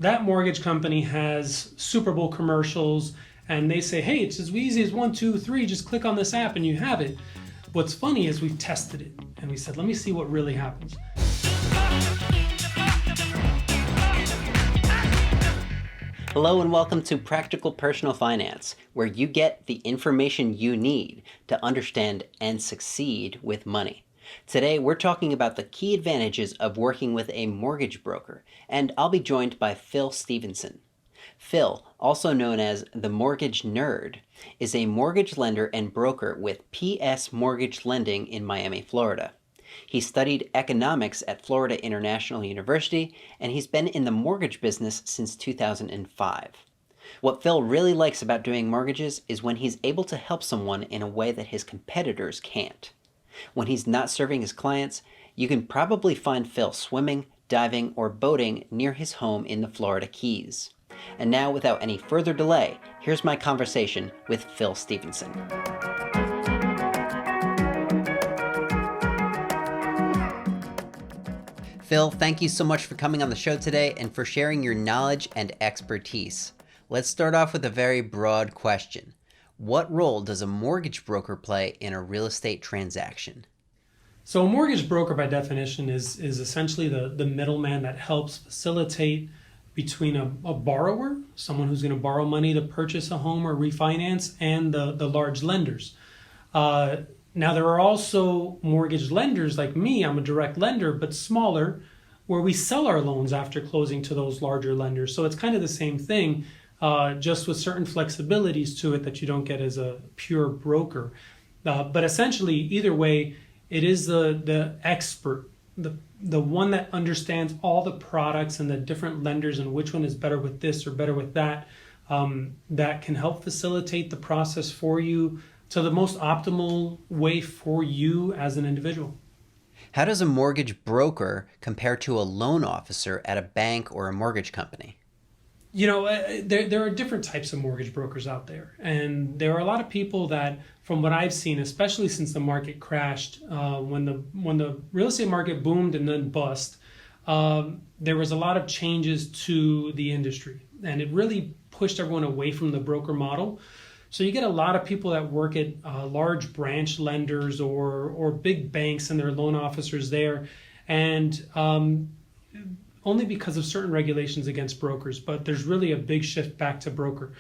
that mortgage company has Super Bowl commercials and they say, hey, it's as easy as 1, 2, 3, just click on this app and you have it. What's funny is we've tested it and we said, let me see what really happens. Hello and welcome to Practical Personal Finance, where you get the information you need to understand and succeed with money. Today we're talking about the key advantages of working with a mortgage broker, and I'll be joined by Phil Stevenson. Phil, also known as the Mortgage Nerd, is a mortgage lender and broker with PS Mortgage Lending in Miami, Florida. He studied economics at Florida International University, and he's been in the mortgage business since 2005. What Phil really likes about doing mortgages is when he's able to help someone in a way that his competitors can't. When he's not serving his clients, you can probably find Phil swimming, diving, or boating near his home in the Florida Keys. And now, without any further delay, here's my conversation with Phil Stevenson. Phil, thank you so much for coming on the show today and for sharing your knowledge and expertise. Let's start off with a very broad question. What role does a mortgage broker play in a real estate transaction? So a mortgage broker, by definition, is essentially the middleman that helps facilitate between a borrower, someone who's going to borrow money to purchase a home or refinance, and the large lenders. Now, there are also mortgage lenders like me. I'm a direct lender, but smaller, where we sell our loans after closing to those larger lenders. So it's kind of the same thing, just with certain flexibilities to it that you don't get as a pure broker. But essentially, either way, it is the expert, the one that understands all the products and the different lenders and which one is better with this or better with that, that can help facilitate the process for you to the most optimal way for you as an individual. How does a mortgage broker compare to a loan officer at a bank or a mortgage company? You know, there are different types of mortgage brokers out there. And there are a lot of people that, from what I've seen, especially since the market crashed, when the real estate market boomed and then bust, there was a lot of changes to the industry. And it really pushed everyone away from the broker model. So you get a lot of people that work at large branch lenders or big banks and their loan officers there. And only because of certain regulations against brokers, but there's really a big shift back to broker.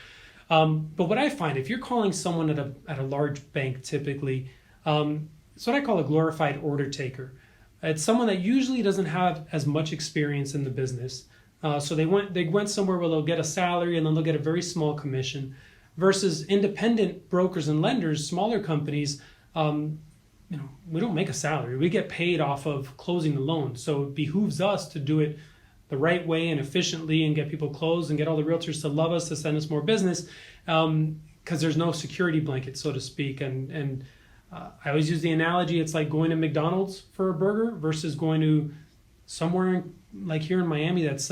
But what I find, if you're calling someone at a large bank, typically, it's what I call a glorified order taker. It's someone that usually doesn't have as much experience in the business. So they went somewhere where they'll get a salary and then they'll get a very small commission, versus independent brokers and lenders, smaller companies. We don't make a salary. We get paid off of closing the loan. So it behooves us to do it the right way and efficiently and get people closed and get all the realtors to love us, to send us more business, because there's no security blanket, so to speak. And I always use the analogy, it's like going to McDonald's for a burger versus going to somewhere like here in Miami that's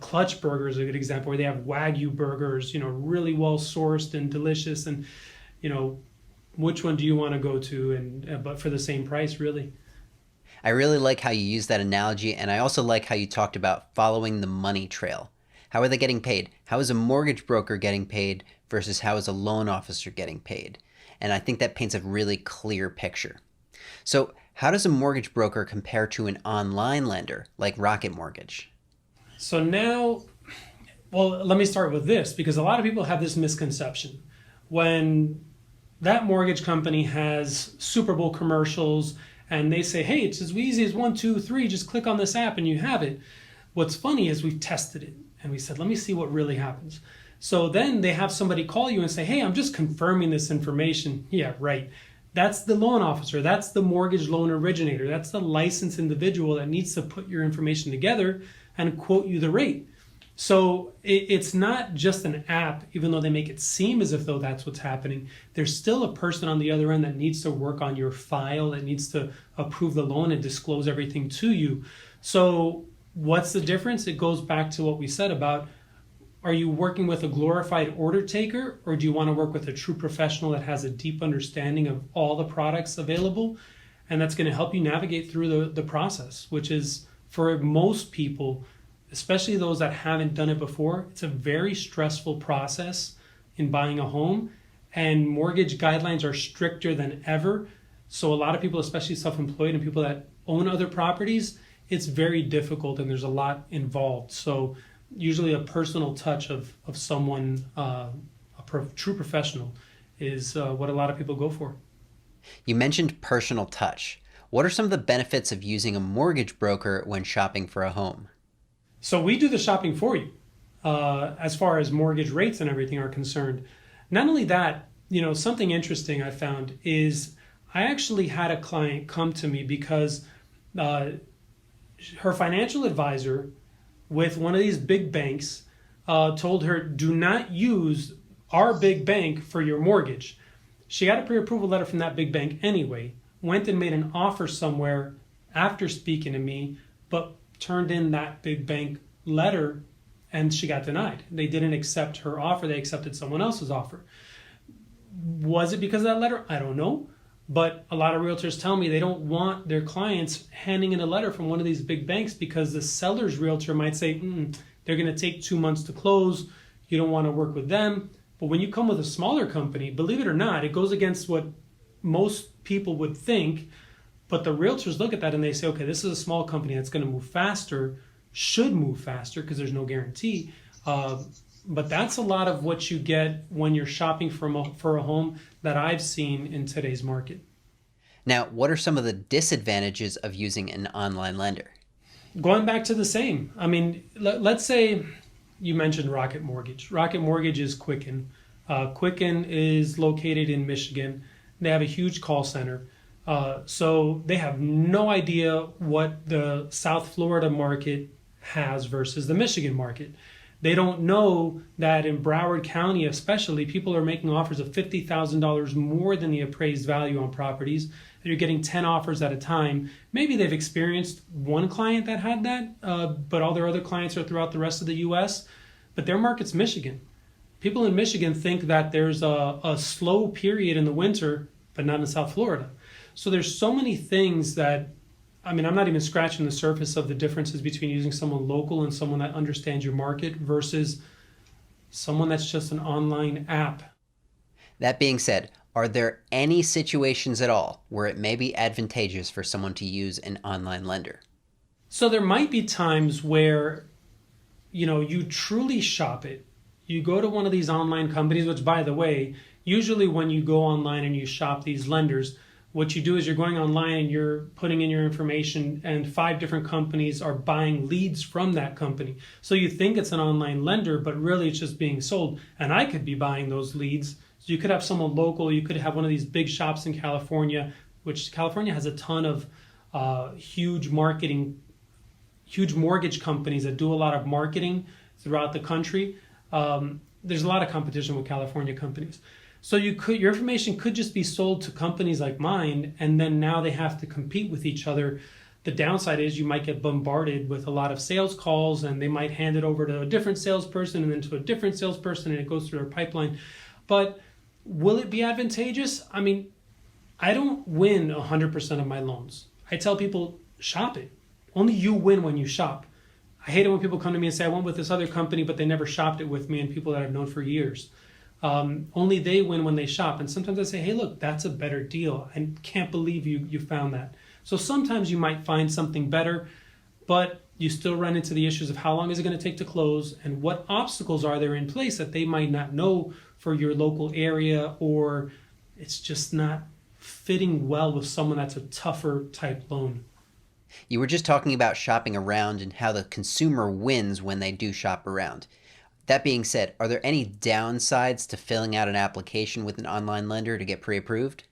Clutch Burger is a good example, where they have Wagyu burgers, really well sourced and delicious. And, which one do you want to go to? And but for the same price, really. I really like how you use that analogy, and I also like how you talked about following the money trail. How are they getting paid? How is a mortgage broker getting paid versus how is a loan officer getting paid? And I think that paints a really clear picture. So how does a mortgage broker compare to an online lender like Rocket Mortgage? So now, let me start with this, because a lot of people have this misconception. When that mortgage company has Super Bowl commercials and they say, hey, it's as easy as 1, 2, 3, just click on this app and you have it. What's funny is we've tested it and we said, let me see what really happens. So then they have somebody call you and say, hey, I'm just confirming this information. Yeah, right. That's the loan officer. That's the mortgage loan originator. That's the licensed individual that needs to put your information together and quote you the rate. So it's not just an app, even though they make it seem as if though that's what's happening. There's still a person on the other end that needs to work on your file, that needs to approve the loan and disclose everything to you. So what's the difference? It goes back to what we said about, are you working with a glorified order taker, or do you want to work with a true professional that has a deep understanding of all the products available? And that's going to help you navigate through the process, which is, for most people, especially those that haven't done it before. It's a very stressful process in buying a home, and mortgage guidelines are stricter than ever. So a lot of people, especially self-employed and people that own other properties, it's very difficult and there's a lot involved. So usually a personal touch of someone, true professional, is what a lot of people go for. You mentioned personal touch. What are some of the benefits of using a mortgage broker when shopping for a home? So we do the shopping for you as far as mortgage rates and everything are concerned. Not only that, something interesting I found is I actually had a client come to me because her financial advisor with one of these big banks told her, do not use our big bank for your mortgage. She got a pre-approval letter from that big bank anyway, went and made an offer somewhere after speaking to me, but turned in that big bank letter and she got denied. They didn't accept her offer, they accepted someone else's offer. Was it because of that letter? I don't know. But a lot of realtors tell me they don't want their clients handing in a letter from one of these big banks because the seller's realtor might say, they're going to take 2 months to close. You don't want to work with them. But when you come with a smaller company, believe it or not, it goes against what most people would think. But the realtors look at that and they say, okay, this is a small company that's going to move faster, should move faster because there's no guarantee. But that's a lot of what you get when you're shopping for a home that I've seen in today's market. Now, what are some of the disadvantages of using an online lender? Going back to the same. I mean, let's say you mentioned Rocket Mortgage. Rocket Mortgage is Quicken. Quicken is located in Michigan. They have a huge call center. So they have no idea what the South Florida market has versus the Michigan market. They don't know that in Broward County especially, people are making offers of $50,000 more than the appraised value on properties. You're getting 10 offers at a time. Maybe they've experienced one client that had that, but all their other clients are throughout the rest of the U.S. But their market's Michigan. People in Michigan think that there's a slow period in the winter, but not in South Florida. So there's so many things that, I'm not even scratching the surface of the differences between using someone local and someone that understands your market versus someone that's just an online app. That being said, are there any situations at all where it may be advantageous for someone to use an online lender? So there might be times where, you truly shop it. You go to one of these online companies, which by the way, usually when you go online and you shop these lenders, what you do is you're going online and you're putting in your information and 5 different companies are buying leads from that company. So you think it's an online lender, but really it's just being sold. And I could be buying those leads. So you could have someone local, you could have one of these big shops in California, which California has a ton of huge mortgage companies that do a lot of marketing throughout the country. There's a lot of competition with California companies. So your information could just be sold to companies like mine, and then now they have to compete with each other. The downside is you might get bombarded with a lot of sales calls, and they might hand it over to a different salesperson and then to a different salesperson, and it goes through their pipeline. But will it be advantageous? I don't win 100% of my loans. I tell people, shop it. Only you win when you shop. I hate it when people come to me and say, I went with this other company, but they never shopped it with me, and people that I've known for years. Only they win when they shop. And sometimes I say, hey, look, that's a better deal. I can't believe you found that. So sometimes you might find something better, but you still run into the issues of how long is it going to take to close and what obstacles are there in place that they might not know for your local area, or it's just not fitting well with someone that's a tougher type loan. You were just talking about shopping around and how the consumer wins when they do shop around. That being said, are there any downsides to filling out an application with an online lender to get pre-approved?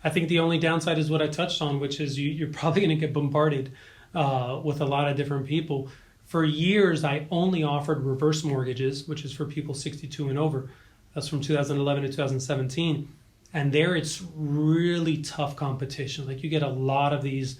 I think the only downside is what I touched on, which is you're probably going to get bombarded with a lot of different people. For years, I only offered reverse mortgages, which is for people 62 and over. That's from 2011 to 2017. And there it's really tough competition. Like you get a lot of these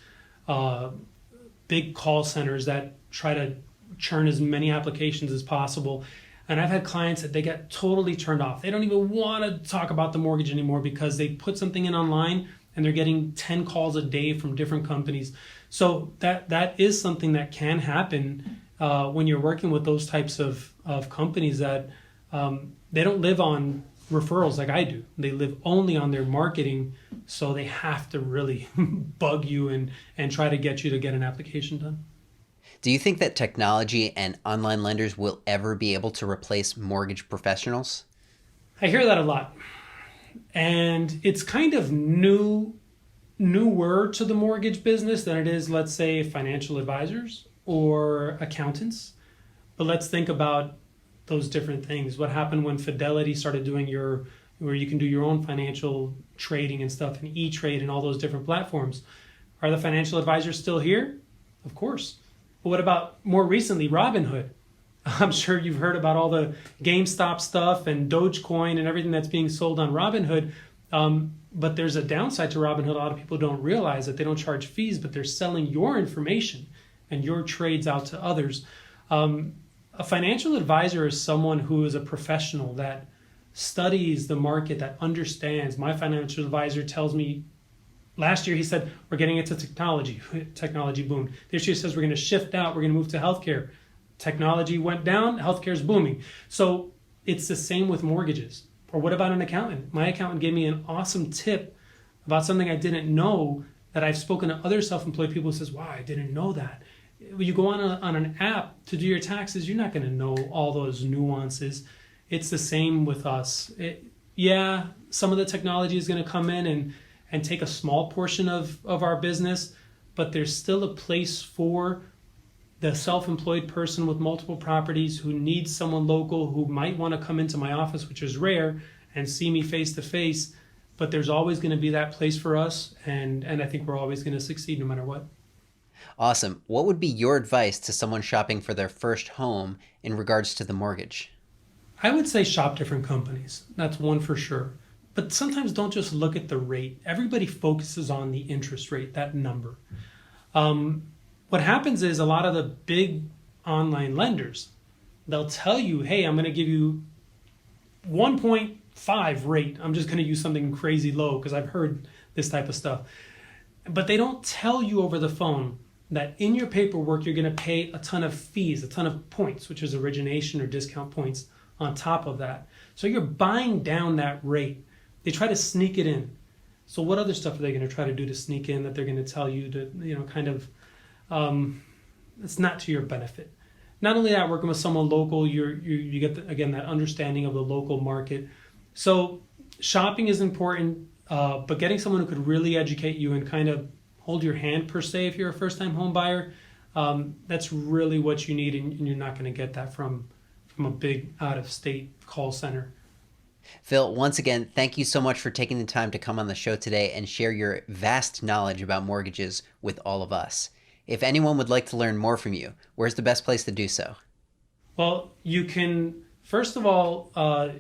big call centers that try to churn as many applications as possible. And I've had clients that they get totally turned off. They don't even want to talk about the mortgage anymore because they put something in online and they're getting 10 calls a day from different companies. So that is something that can happen when you're working with those types of companies that they don't live on referrals like I do. They live only on their marketing, so they have to really bug you and try to get you to get an application done. Do you think that technology and online lenders will ever be able to replace mortgage professionals? I hear that a lot. And it's kind of newer to the mortgage business than it is, let's say, financial advisors or accountants. But let's think about those different things. What happened when Fidelity started doing where you can do your own financial trading and stuff, and E-Trade and all those different platforms? Are the financial advisors still here? Of course. But what about more recently, Robinhood? I'm sure you've heard about all the GameStop stuff and Dogecoin and everything that's being sold on Robinhood. But there's a downside to Robinhood. A lot of people don't realize that they don't charge fees, but they're selling your information and your trades out to others. A financial advisor is someone who is a professional that studies the market, that understands. My financial advisor tells me, last year he said, we're getting into technology boom. This year says we're going to shift out, we're going to move to healthcare. Technology went down, healthcare's booming. So it's the same with mortgages. Or what about an accountant? My accountant gave me an awesome tip about something I didn't know, that I've spoken to other self-employed people who says, wow, I didn't know that. When you go on an app to do your taxes, you're not going to know all those nuances. It's the same with us. Some of the technology is going to come in and take a small portion of our business, but there's still a place for the self-employed person with multiple properties who needs someone local, who might want to come into my office, which is rare, and see me face to face. But there's always going to be that place for us, and I think we're always going to succeed no matter what. Awesome. What would be your advice to someone shopping for their first home in regards to the mortgage? I would say shop different companies. That's one for sure. But sometimes don't just look at the rate. Everybody focuses on the interest rate, that number. What happens is a lot of the big online lenders, they'll tell you, hey, I'm going to give you 1.5 rate. I'm just going to use something crazy low because I've heard this type of stuff. But they don't tell you over the phone that in your paperwork, you're going to pay a ton of fees, a ton of points, which is origination or discount points on top of that. So you're buying down that rate. They try to sneak it in. So what other stuff are they going to try to do to sneak in that they're going to tell you to, it's not to your benefit. Not only that, working with someone local, you get, again, that understanding of the local market. So shopping is important, but getting someone who could really educate you and kind of hold your hand, per se, if you're a first-time home buyer, that's really what you need, and you're not going to get that from a big out-of-state call center. Phil, once again, thank you so much for taking the time to come on the show today and share your vast knowledge about mortgages with all of us. If anyone would like to learn more from you, where's the best place to do so? Well, you can, first of all,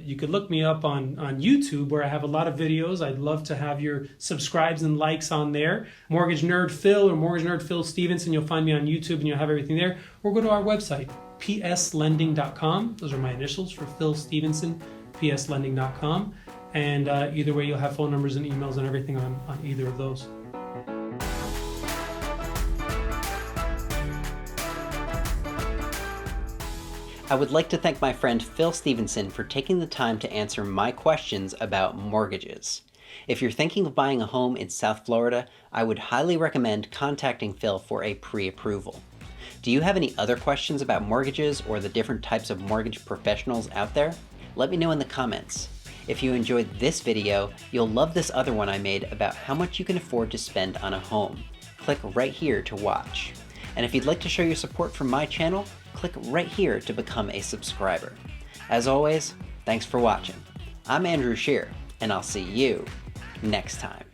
you could look me up on YouTube, where I have a lot of videos. I'd love to have your subscribes and likes on there. Mortgage Nerd Phil or Mortgage Nerd Phil Stevenson, you'll find me on YouTube and you'll have everything there. Or go to our website, pslending.com. Those are my initials for Phil Stevenson, pslending.com. And either way, you'll have phone numbers and emails and everything on either of those. I would like to thank my friend Phil Stevenson for taking the time to answer my questions about mortgages. If you're thinking of buying a home in South Florida, I would highly recommend contacting Phil for a pre-approval. Do you have any other questions about mortgages or the different types of mortgage professionals out there? Let me know in the comments. If you enjoyed this video, you'll love this other one I made about how much you can afford to spend on a home. Click right here to watch. And if you'd like to show your support for my channel, click right here to become a subscriber. As always, thanks for watching. I'm Andrew Shear, and I'll see you next time.